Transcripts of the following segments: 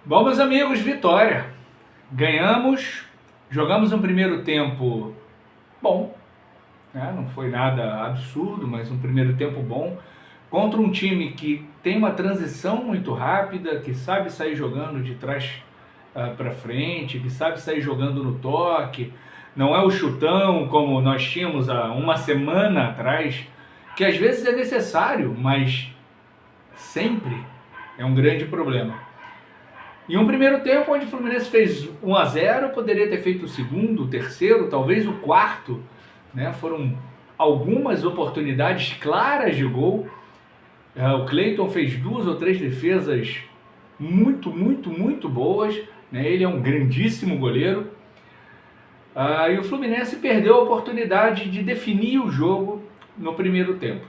Bom, meus amigos, vitória. Ganhamos, jogamos um primeiro tempo bom, né? Não foi nada absurdo, mas um primeiro tempo bom contra um time que tem uma transição muito rápida, que sabe sair jogando de trás para frente, que sabe sair jogando no toque. Não é o chutão como nós tínhamos há uma semana atrás, que às vezes é necessário, mas sempre é um grande problema. Em um primeiro tempo, onde o Fluminense fez 1-0, poderia ter feito o segundo, o terceiro, talvez o quarto, né? Foram algumas oportunidades claras de gol. O Cleiton fez 2 ou 3 defesas muito boas, né? Ele é um grandíssimo goleiro. E o Fluminense perdeu a oportunidade de definir o jogo no primeiro tempo.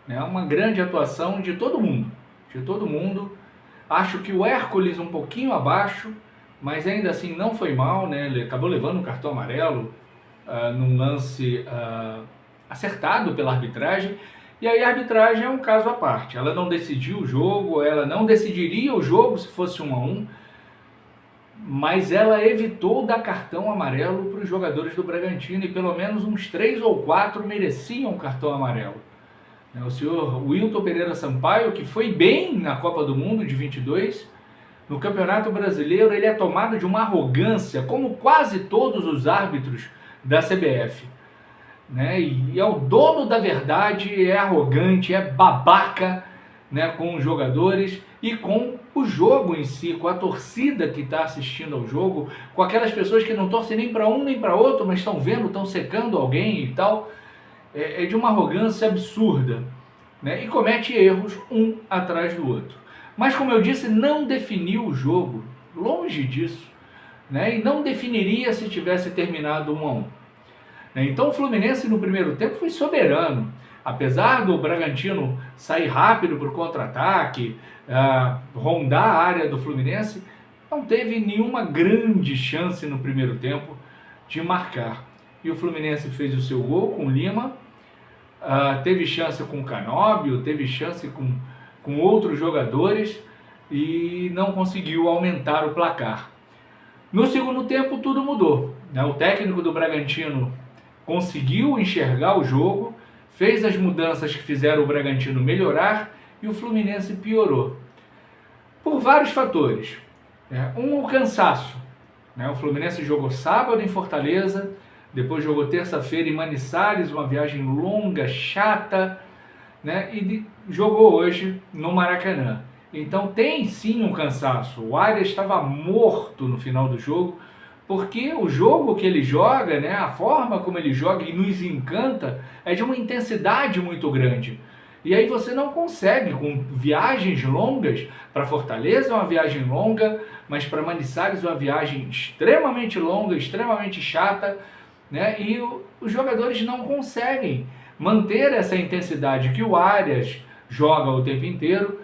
Uma grande atuação de todo mundo. Acho que o Hércules um pouquinho abaixo, mas ainda assim não foi mal, né? Ele acabou levando um cartão amarelo num lance acertado pela arbitragem. E aí a arbitragem é um caso à parte. Ela não decidiu o jogo, ela não decidiria o jogo se fosse 1-1, mas ela evitou dar cartão amarelo para os jogadores do Bragantino, e pelo menos uns 3 ou 4 mereciam cartão amarelo. O senhor Wilton Pereira Sampaio, que foi bem na Copa do Mundo de 22, no Campeonato Brasileiro ele é tomado de uma arrogância, como quase todos os árbitros da CBF. E é o dono da verdade, é arrogante, é babaca, com os jogadores e com o jogo em si, com a torcida que está assistindo ao jogo, com aquelas pessoas que não torcem nem para um nem para outro, mas estão vendo, estão secando alguém e tal. É de uma arrogância absurda, e comete erros um atrás do outro. Mas, como eu disse, não definiu o jogo, longe disso, e não definiria se tivesse terminado 1-1. Então o Fluminense no primeiro tempo foi soberano, apesar do Bragantino sair rápido para o contra-ataque, rondar a área do Fluminense, não teve nenhuma grande chance no primeiro tempo de marcar. E o Fluminense fez o seu gol com o Lima, teve chance com o Canóbio, teve chance com outros jogadores e não conseguiu aumentar o placar. No segundo tempo tudo mudou. O técnico do Bragantino conseguiu enxergar o jogo, fez as mudanças que fizeram o Bragantino melhorar e o Fluminense piorou. Por vários fatores. O cansaço. O Fluminense jogou sábado em Fortaleza, depois jogou terça-feira em Manizales, uma viagem longa, chata, e jogou hoje no Maracanã. Então tem sim um cansaço. O Arias estava morto no final do jogo, porque o jogo que ele joga, a forma como ele joga e nos encanta, é de uma intensidade muito grande. E aí você não consegue, com viagens longas, para Fortaleza é uma viagem longa, mas para Manizales é uma viagem extremamente longa, extremamente chata, e os jogadores não conseguem manter essa intensidade que o Arias joga o tempo inteiro,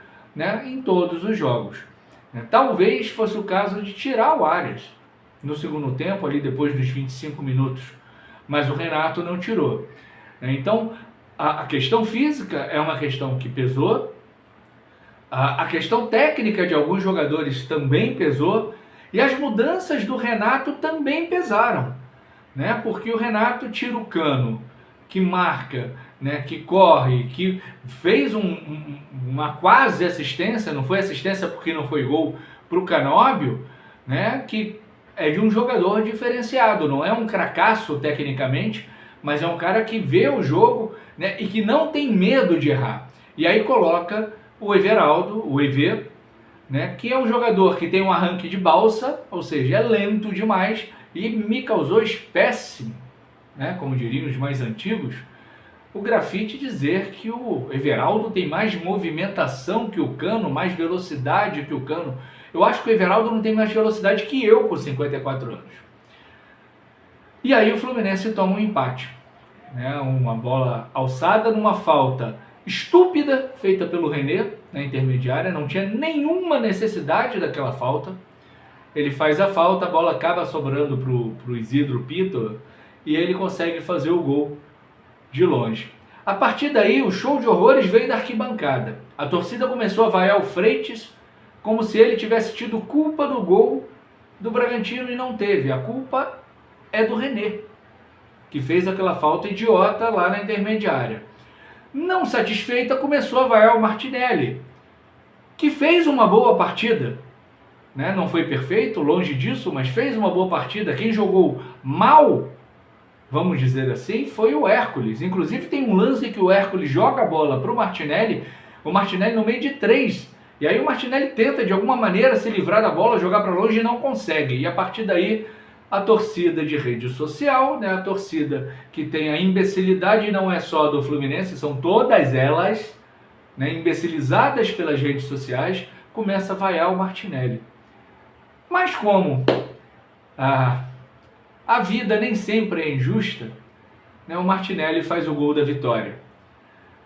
em todos os jogos. Talvez fosse o caso de tirar o Arias no segundo tempo, ali depois dos 25 minutos, mas o Renato não tirou. Então, a questão física é uma questão que pesou, a questão técnica de alguns jogadores também pesou, e as mudanças do Renato também pesaram. Porque o Renato tira o Cano, que marca, que corre, que fez uma quase assistência, não foi assistência porque não foi gol, para o Canóbio, que é de um jogador diferenciado, não é um cracaço tecnicamente, mas é um cara que vê o jogo, e que não tem medo de errar. E aí coloca o Everaldo, o EV, que é um jogador que tem um arranque de balsa, ou seja, é lento demais, e me causou espécie, como diriam os mais antigos, o grafite dizer que o Everaldo tem mais movimentação que o Cano, mais velocidade que o Cano. Eu acho que o Everaldo não tem mais velocidade que eu com 54 anos. E aí o Fluminense toma um empate. Uma bola alçada numa falta estúpida feita pelo René na intermediária, não tinha nenhuma necessidade daquela falta. Ele faz a falta, a bola acaba sobrando para o Isidro Pito e ele consegue fazer o gol de longe. A partir daí, o show de horrores veio da arquibancada. A torcida começou a vaiar o Freitas como se ele tivesse tido culpa do gol do Bragantino e não teve. A culpa é do René, que fez aquela falta idiota lá na intermediária. Não satisfeita, começou a vaiar o Martinelli, que fez uma boa partida, né? Não foi perfeito, longe disso, mas fez uma boa partida. Quem jogou mal, vamos dizer assim, foi o Hércules. Inclusive tem um lance que o Hércules joga a bola para o Martinelli no meio de 3. E aí o Martinelli tenta de alguma maneira se livrar da bola, jogar para longe e não consegue. E a partir daí a torcida de rede social, né, a torcida que tem a imbecilidade, não é só do Fluminense, são todas elas, né, imbecilizadas pelas redes sociais, começa a vaiar o Martinelli. Mas como a vida nem sempre é injusta, né, o Martinelli faz o gol da vitória.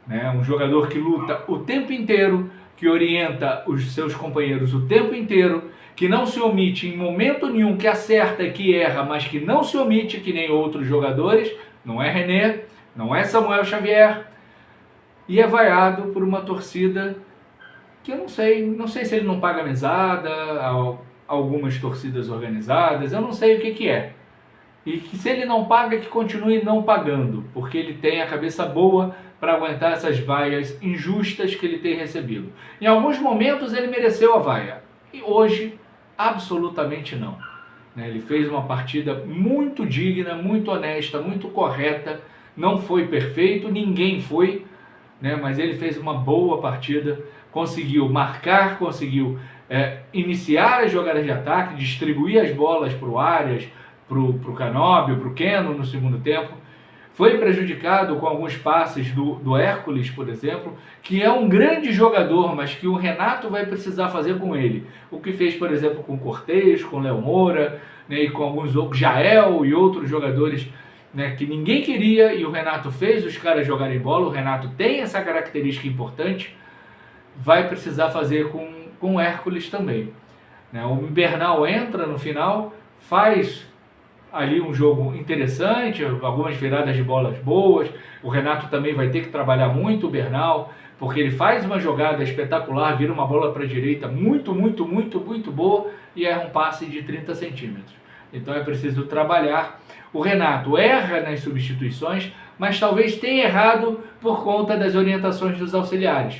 Né, um jogador que luta o tempo inteiro, que orienta os seus companheiros o tempo inteiro, que não se omite em momento nenhum, que acerta e que erra, mas que não se omite que nem outros jogadores, não é René, não é Samuel Xavier, e é vaiado por uma torcida que eu não sei se ele não paga mesada, algumas torcidas organizadas, eu não sei o que é. E que se ele não paga, que continue não pagando, porque ele tem a cabeça boa para aguentar essas vaias injustas que ele tem recebido. Em alguns momentos ele mereceu a vaia, e hoje absolutamente não. Ele fez uma partida muito digna, muito honesta, muito correta, não foi perfeito, ninguém foi, mas ele fez uma boa partida, conseguiu marcar, conseguiu iniciar as jogadas de ataque, distribuir as bolas para o Arias, para o Canóbio, para o Keno no segundo tempo. Foi prejudicado com alguns passes do Hércules, por exemplo, que é um grande jogador, mas que o Renato vai precisar fazer com ele. O que fez, por exemplo, com o Cortez, com o Léo Moura, né, e com alguns outros, Jael e outros jogadores, né, que ninguém queria, e o Renato fez os caras jogarem bola. O Renato tem essa característica importante, vai precisar fazer com o Hércules também. Né? O Bernal entra no final, faz ali um jogo interessante, algumas viradas de bolas boas. O Renato também vai ter que trabalhar muito o Bernal, porque ele faz uma jogada espetacular, vira uma bola para a direita muito boa e erra um passe de 30 centímetros. Então é preciso trabalhar. O Renato erra nas substituições, mas talvez tenha errado por conta das orientações dos auxiliares,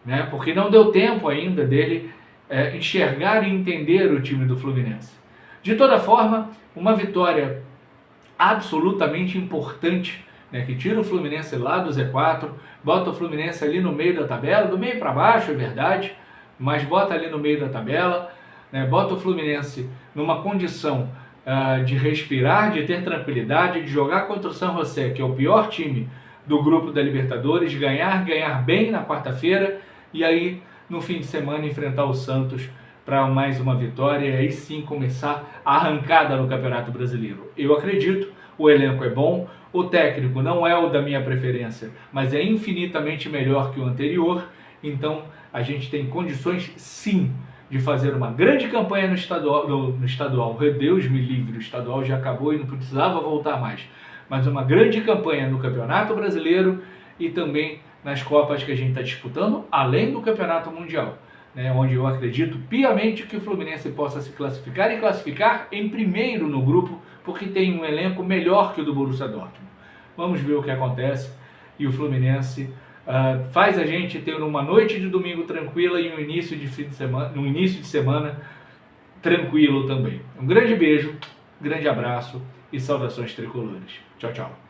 né? Porque não deu tempo ainda dele enxergar e entender o time do Fluminense. De toda forma, uma vitória absolutamente importante, né, que tira o Fluminense lá do Z4, bota o Fluminense ali no meio da tabela, do meio para baixo, é verdade, mas bota ali no meio da tabela, né, bota o Fluminense numa condição de respirar, de ter tranquilidade, de jogar contra o San José, que é o pior time do grupo da Libertadores, ganhar bem na quarta-feira e aí no fim de semana enfrentar o Santos para mais uma vitória e aí sim começar a arrancada no Campeonato Brasileiro. Eu acredito, o elenco é bom, o técnico não é o da minha preferência, mas é infinitamente melhor que o anterior, então a gente tem condições sim de fazer uma grande campanha no estadual. Deus me livre, o estadual já acabou e não precisava voltar mais, mas uma grande campanha no Campeonato Brasileiro e também nas Copas que a gente está disputando, além do Campeonato Mundial. Onde eu acredito piamente que o Fluminense possa se classificar e classificar em primeiro no grupo, porque tem um elenco melhor que o do Borussia Dortmund. Vamos ver o que acontece, e o Fluminense faz a gente ter uma noite de domingo tranquila e um início de semana tranquilo também. Um grande beijo, grande abraço e saudações tricolores. Tchau, tchau.